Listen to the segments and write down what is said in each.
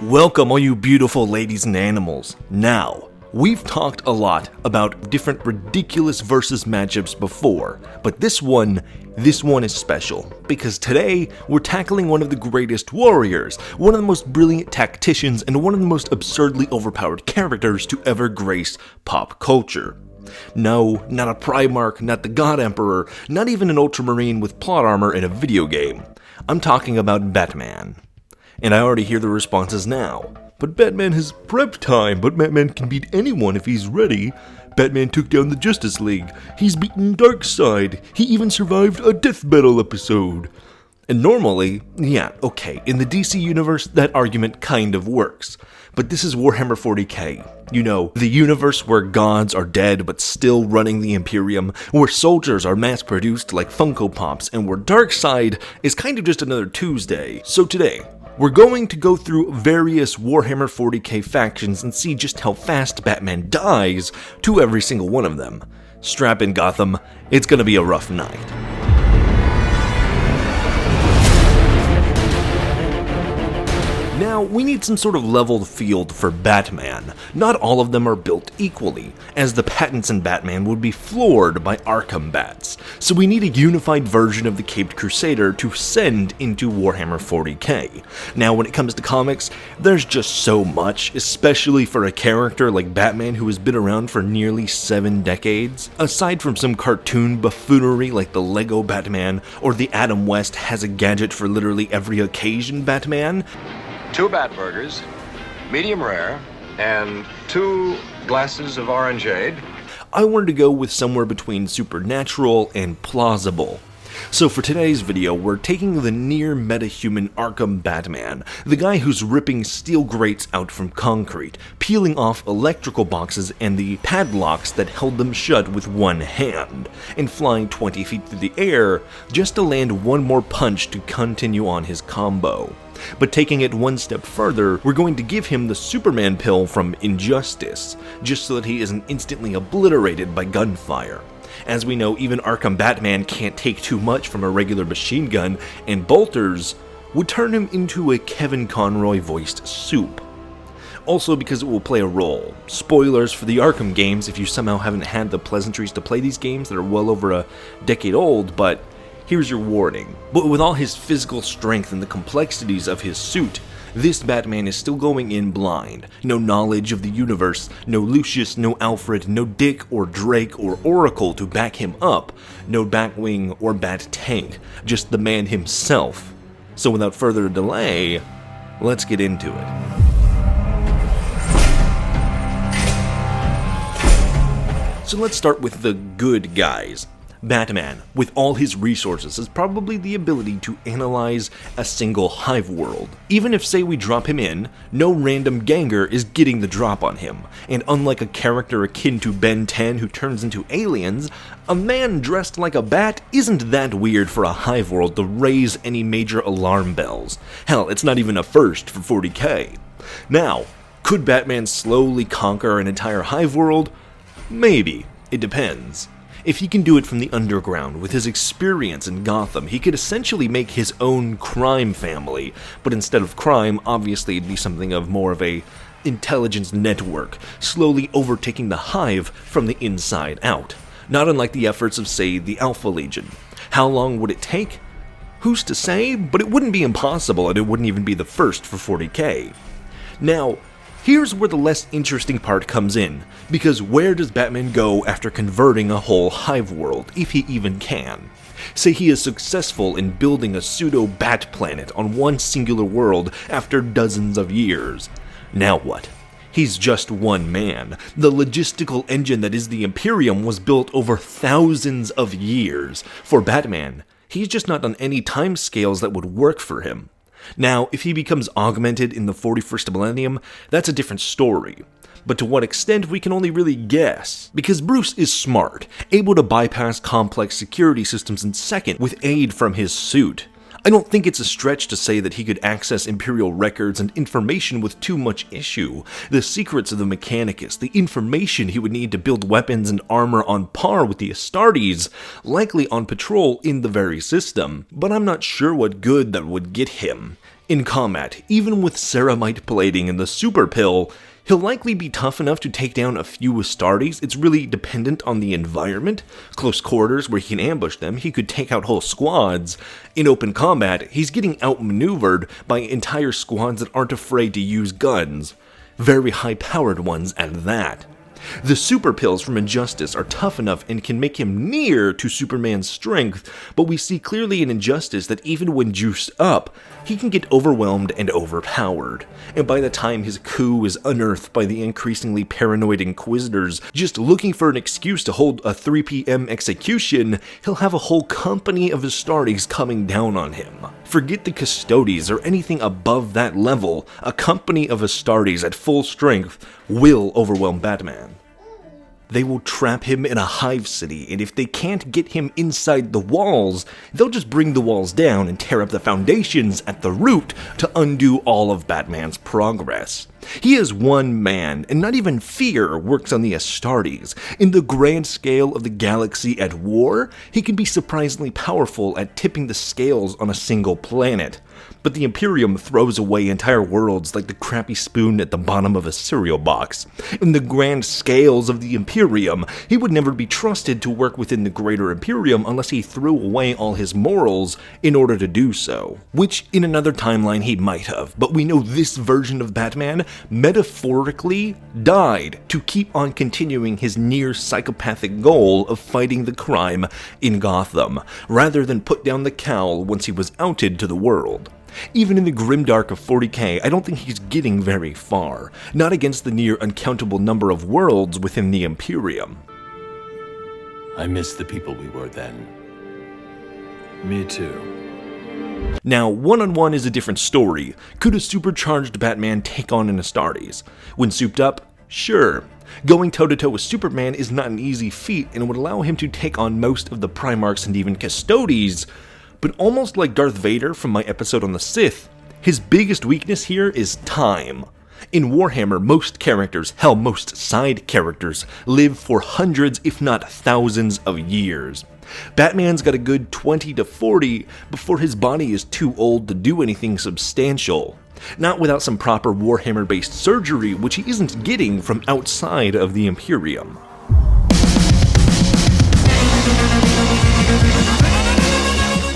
Welcome all you beautiful ladies and animals. Now, we've talked a lot about different ridiculous versus matchups before, but this one is special, because today we're tackling one of the greatest warriors, one of the most brilliant tacticians, and one of the most absurdly overpowered characters to ever grace pop culture. No, not a Primarch, not the God Emperor, not even an Ultramarine with plot armor in a video game. I'm talking about Batman. And I already hear the responses now. But Batman has prep time, but Batman can beat anyone if he's ready. Batman took down the Justice League. He's beaten Darkseid. He even survived a Death Battle episode. And normally, yeah, okay, in the DC universe, that argument kind of works. But this is Warhammer 40k. You know, the universe where gods are dead but still running the Imperium, where soldiers are mass-produced like Funko Pops, and where Darkseid is kind of just another Tuesday. So today, we're going to go through various Warhammer 40k factions and see just how fast Batman dies to every single one of them. Strap in, Gotham, it's gonna be a rough night. Now, we need some sort of leveled field for Batman. Not all of them are built equally, as the patents in Batman would be floored by Arkham Bats, so we need a unified version of the Caped Crusader to send into Warhammer 40k. Now, when it comes to comics, there's just so much, especially for a character like Batman who has been around for nearly 7 decades. Aside from some cartoon buffoonery like the Lego Batman, or the Adam West has a gadget for literally every occasion Batman, 2 bat burgers, medium rare, and 2 glasses of orangeade. I wanted to go with somewhere between supernatural and plausible. So for today's video, we're taking the near metahuman Arkham Batman, the guy who's ripping steel grates out from concrete, peeling off electrical boxes and the padlocks that held them shut with one hand, and flying 20 feet through the air just to land one more punch to continue on his combo. But taking it one step further, we're going to give him the Superman pill from Injustice, just so that he isn't instantly obliterated by gunfire. As we know, even Arkham Batman can't take too much from a regular machine gun, and bolters would turn him into a Kevin Conroy-voiced soup. Also because it will play a role. Spoilers for the Arkham games if you somehow haven't had the pleasantries to play these games that are well over a decade old, but here's your warning. But with all his physical strength and the complexities of his suit, this Batman is still going in blind. No knowledge of the universe, no Lucius, no Alfred, no Dick or Drake or Oracle to back him up, no Batwing or Bat Tank, just the man himself. So without further delay, let's get into it. So let's start with the good guys. Batman, with all his resources, has probably the ability to analyze a single hive world. Even if, say, we drop him in, no random ganger is getting the drop on him, and unlike a character akin to Ben 10 who turns into aliens, a man dressed like a bat isn't that weird for a hive world to raise any major alarm bells. Hell, it's not even a first for 40k. Now, could Batman slowly conquer an entire hive world? Maybe. It depends. If he can do it from the underground, with his experience in Gotham, he could essentially make his own crime family, but instead of crime, obviously it'd be something of more of a intelligence network, slowly overtaking the hive from the inside out. Not unlike the efforts of, say, the Alpha Legion. How long would it take? Who's to say? But it wouldn't be impossible, and it wouldn't even be the first for 40k. Now, here's where the less interesting part comes in, because where does Batman go after converting a whole hive world, if he even can? Say he is successful in building a pseudo-bat planet on one singular world after dozens of years. Now what? He's just one man. The logistical engine that is the Imperium was built over thousands of years. For Batman, he's just not on any timescales that would work for him. Now, if he becomes augmented in the 41st millennium, that's a different story. But to what extent, we can only really guess. Because Bruce is smart, able to bypass complex security systems in seconds with aid from his suit. I don't think it's a stretch to say that he could access Imperial records and information with too much issue. The secrets of the Mechanicus, the information he would need to build weapons and armor on par with the Astartes, likely on patrol in the very system. But I'm not sure what good that would get him. In combat, even with ceramite plating and the super pill, he'll likely be tough enough to take down a few Astartes. It's really dependent on the environment. Close quarters where he can ambush them, he could take out whole squads. In open combat, he's getting outmaneuvered by entire squads that aren't afraid to use guns. Very high-powered ones at that. The super pills from Injustice are tough enough and can make him near to Superman's strength, but we see clearly in Injustice that even when juiced up, he can get overwhelmed and overpowered. And by the time his coup is unearthed by the increasingly paranoid Inquisitors just looking for an excuse to hold a 3 p.m. execution, he'll have a whole company of Astartes coming down on him. Forget the Custodes or anything above that level, a company of Astartes at full strength will overwhelm Batman. They will trap him in a hive city, and if they can't get him inside the walls, they'll just bring the walls down and tear up the foundations at the root to undo all of Batman's progress. He is one man, and not even fear works on the Astartes. In the grand scale of the galaxy at war, he can be surprisingly powerful at tipping the scales on a single planet. But the Imperium throws away entire worlds like the crappy spoon at the bottom of a cereal box. In the grand scales of the Imperium, he would never be trusted to work within the greater Imperium unless he threw away all his morals in order to do so. Which, in another timeline, he might have, but we know this version of Batman metaphorically died to keep on continuing his near psychopathic goal of fighting the crime in Gotham, rather than put down the cowl once he was outed to the world. Even in the grimdark of 40k, I don't think he's getting very far, not against the near uncountable number of worlds within the Imperium. I miss the people we were then. Me too. Now, one-on-one is a different story. Could a supercharged Batman take on an Astartes? When souped up? Sure. Going toe-to-toe with Superman is not an easy feat and would allow him to take on most of the Primarchs and even Custodes, but almost like Darth Vader from my episode on the Sith, his biggest weakness here is time. In Warhammer, most characters, hell, most side characters, live for hundreds if not thousands of years. Batman's got a good 20 to 40 before his body is too old to do anything substantial. Not without some proper Warhammer-based surgery, which he isn't getting from outside of the Imperium.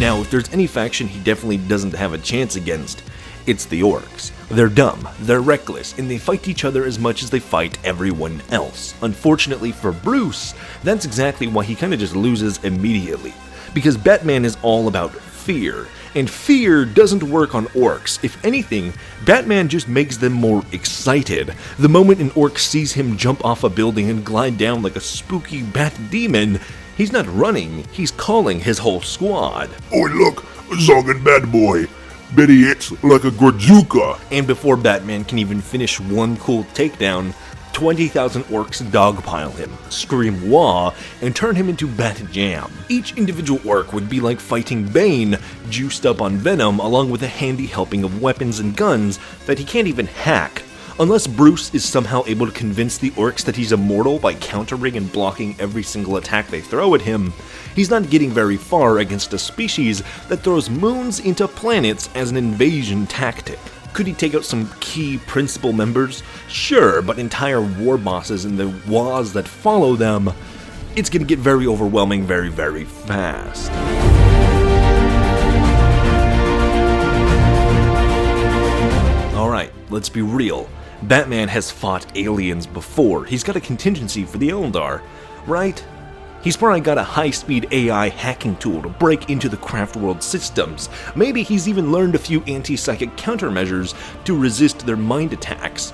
Now, if there's any faction he definitely doesn't have a chance against, it's the Orks. They're dumb, they're reckless, and they fight each other as much as they fight everyone else. Unfortunately for Bruce, that's exactly why he kind of just loses immediately. Because Batman is all about fear, and fear doesn't work on Orks. If anything, Batman just makes them more excited. The moment an Ork sees him jump off a building and glide down like a spooky bat demon, he's not running, he's calling his whole squad. Oi, look, a zogging bad boy. Bet he hits like a grajuka. And before Batman can even finish one cool takedown, 20,000 Orks dogpile him, scream wah, and turn him into Bat Jam. Each individual Ork would be like fighting Bane, juiced up on Venom, along with a handy helping of weapons and guns that he can't even hack. Unless Bruce is somehow able to convince the Orks that he's immortal by countering and blocking every single attack they throw at him, he's not getting very far against a species that throws moons into planets as an invasion tactic. Could he take out some key principal members? Sure, but entire war bosses and the wars that follow them, it's gonna get very overwhelming very, very fast. Alright, let's be real. Batman has fought aliens before. He's got a contingency for the Eldar, right? He's probably got a high-speed AI hacking tool to break into the Craftworld systems. Maybe he's even learned a few anti-psychic countermeasures to resist their mind attacks.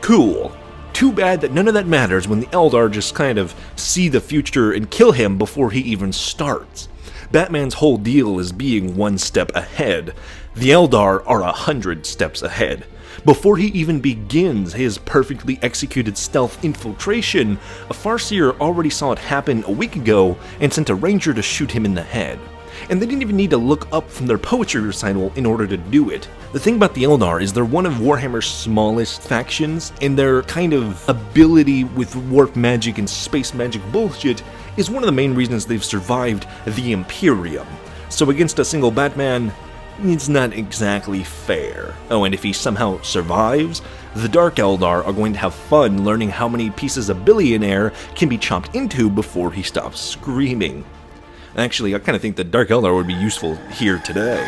Cool. Too bad that none of that matters when the Eldar just kind of see the future and kill him before he even starts. Batman's whole deal is being one step ahead. The Eldar are 100 steps ahead. Before he even begins his perfectly executed stealth infiltration, a Farseer already saw it happen a week ago and sent a ranger to shoot him in the head. and they didn't even need to look up from their poetry recital in order to do it. The thing about the Eldar is they're one of Warhammer's smallest factions, and their kind of ability with warp magic and space magic bullshit is one of the main reasons they've survived the Imperium. So against a single Batman, it's not exactly fair. Oh, and if he somehow survives, the Dark Eldar are going to have fun learning how many pieces a billionaire can be chopped into before he stops screaming. Actually, I kind of think the Dark Eldar would be useful here today.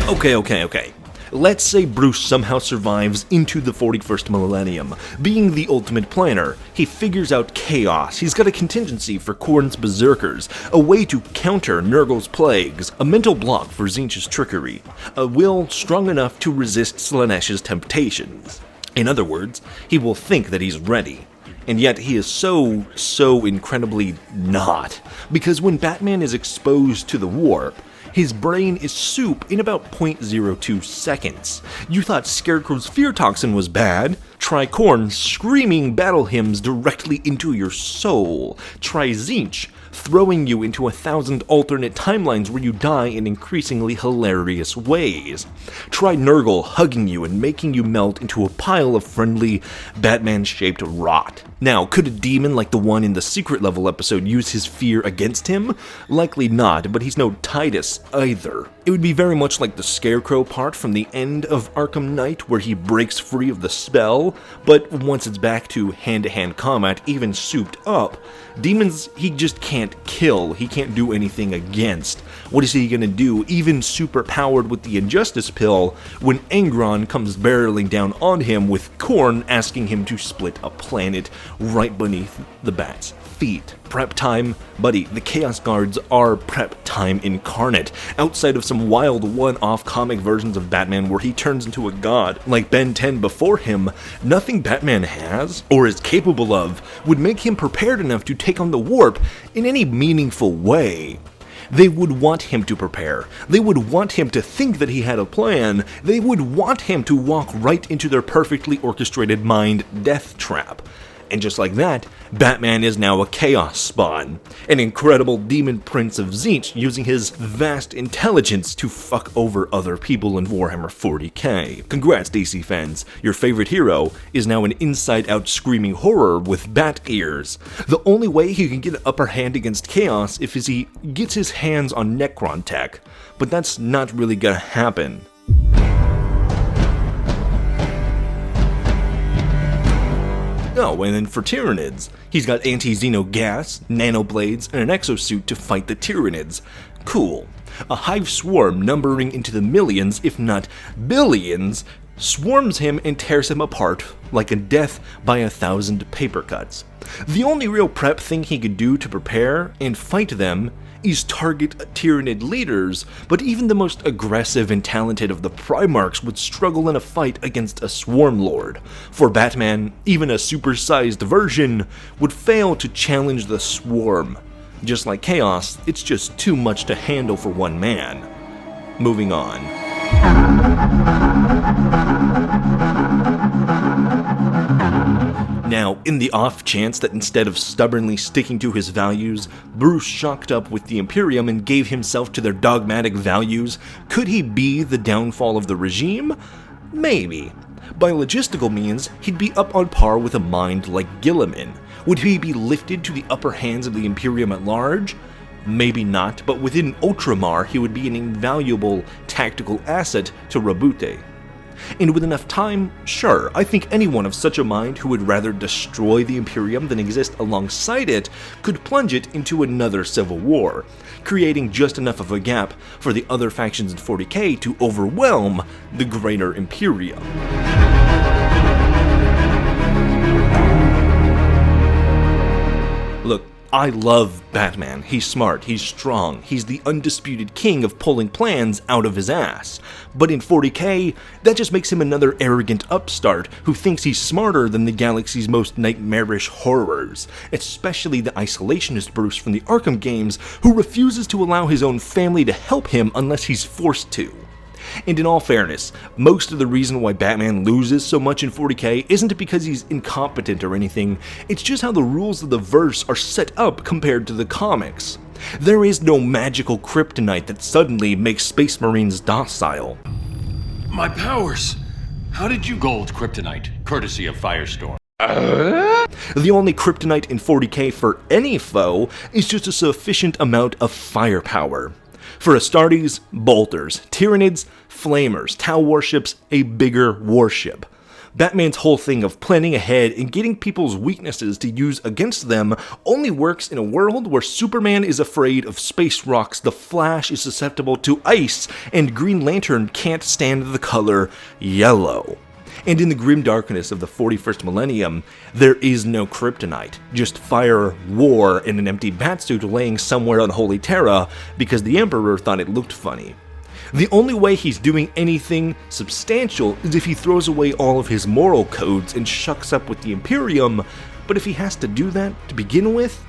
Okay. Let's say Bruce somehow survives into the 41st millennium. Being the ultimate planner, he figures out chaos, he's got a contingency for Khorne's berserkers, a way to counter Nurgle's plagues, a mental block for Tzeentch's trickery, a will strong enough to resist Slaaneish's temptations. In other words, he will think that he's ready. And yet he is so incredibly not. Because when Batman is exposed to the warp, his brain is soup in about 0.02 seconds. You thought Scarecrow's fear toxin was bad? Try Khorne screaming battle hymns directly into your soul. Try Tzeentch throwing you into 1,000 alternate timelines where you die in increasingly hilarious ways. Try Nurgle hugging you and making you melt into a pile of friendly, Batman-shaped rot. Now, could a demon like the one in the Secret Level episode use his fear against him? Likely not, but he's no Titus either. It would be very much like the Scarecrow part from the end of Arkham Knight, where he breaks free of the spell, but once it's back to hand-to-hand combat, even souped up, demons he just can't kill, he can't do anything against. What is he gonna do, even super powered with the Injustice Pill, when Angron comes barreling down on him with Khorne asking him to split a planet right beneath the Bat's feet? Prep time? Buddy, the Chaos Guards are prep time incarnate, outside of some wild one-off comic versions of Batman where he turns into a god, like Ben 10 before him. Nothing Batman has, or is capable of, would make him prepared enough to take on the warp in any meaningful way. They would want him to prepare. They would want him to think that he had a plan. They would want him to walk right into their perfectly orchestrated mind death trap. And just like that, Batman is now a Chaos Spawn, an incredible demon prince of Tzeentch using his vast intelligence to fuck over other people in Warhammer 40k. Congrats, DC fans, your favorite hero is now an inside-out screaming horror with bat ears. The only way he can get an upper hand against Chaos is he gets his hands on Necron tech, but that's not really gonna happen. Oh, and then for Tyranids, he's got anti-Xeno gas, nanoblades, and an exosuit to fight the Tyranids. Cool. A hive swarm numbering into the millions, if not billions, swarms him and tears him apart like a death by 1,000 paper cuts. The only real prep thing he could do to prepare and fight them is target Tyranid leaders, but even the most aggressive and talented of the Primarchs would struggle in a fight against a Swarm Lord. For Batman, even a supersized version would fail to challenge the Swarm. Just like Chaos, it's just too much to handle for one man. Moving on. Now, in the off chance that instead of stubbornly sticking to his values, Bruce shocked up with the Imperium and gave himself to their dogmatic values, could he be the downfall of the regime? Maybe. By logistical means, he'd be up on par with a mind like Gilliman. Would he be lifted to the upper hands of the Imperium at large? Maybe not, but within Ultramar he would be an invaluable tactical asset to Rabute. And with enough time, sure, I think anyone of such a mind who would rather destroy the Imperium than exist alongside it could plunge it into another civil war, creating just enough of a gap for the other factions in 40k to overwhelm the greater Imperium. Look, I love Batman. He's smart, he's strong, he's the undisputed king of pulling plans out of his ass. But in 40k, that just makes him another arrogant upstart who thinks he's smarter than the galaxy's most nightmarish horrors, especially the isolationist Bruce from the Arkham games who refuses to allow his own family to help him unless he's forced to. And in all fairness, most of the reason why Batman loses so much in 40k isn't because he's incompetent or anything, it's just how the rules of the verse are set up compared to the comics. There is no magical kryptonite that suddenly makes Space Marines docile. My powers! How did you gold kryptonite, courtesy of Firestorm? The only kryptonite in 40k for any foe is just a sufficient amount of firepower. For Astartes, bolters, Tyranids, flamers, Tau warships, a bigger warship. Batman's whole thing of planning ahead and getting people's weaknesses to use against them only works in a world where Superman is afraid of space rocks, the Flash is susceptible to ice, and Green Lantern can't stand the color yellow. And in the grim darkness of the 41st millennium, there is no kryptonite, just fire, war, and an empty batsuit laying somewhere on Holy Terra because the Emperor thought it looked funny. The only way he's doing anything substantial is if he throws away all of his moral codes and shucks up with the Imperium, but if he has to do that to begin with,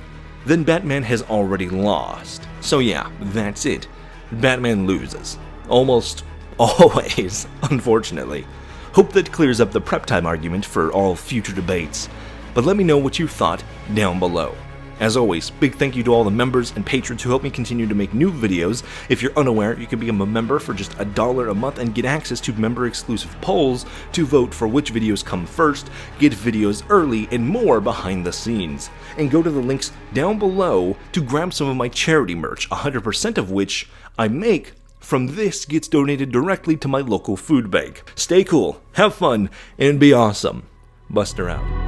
then Batman has already lost. So yeah, that's it. Batman loses. Almost always, unfortunately. Hope that clears up the prep time argument for all future debates, but let me know what you thought down below. As always, big thank you to all the members and patrons who help me continue to make new videos. If you're unaware, you can become a member for just $1 a month and get access to member-exclusive polls to vote for which videos come first, get videos early, and more behind the scenes. And go to the links down below to grab some of my charity merch, 100% of which I make from this gets donated directly to my local food bank. Stay cool, have fun, and be awesome. Buster out.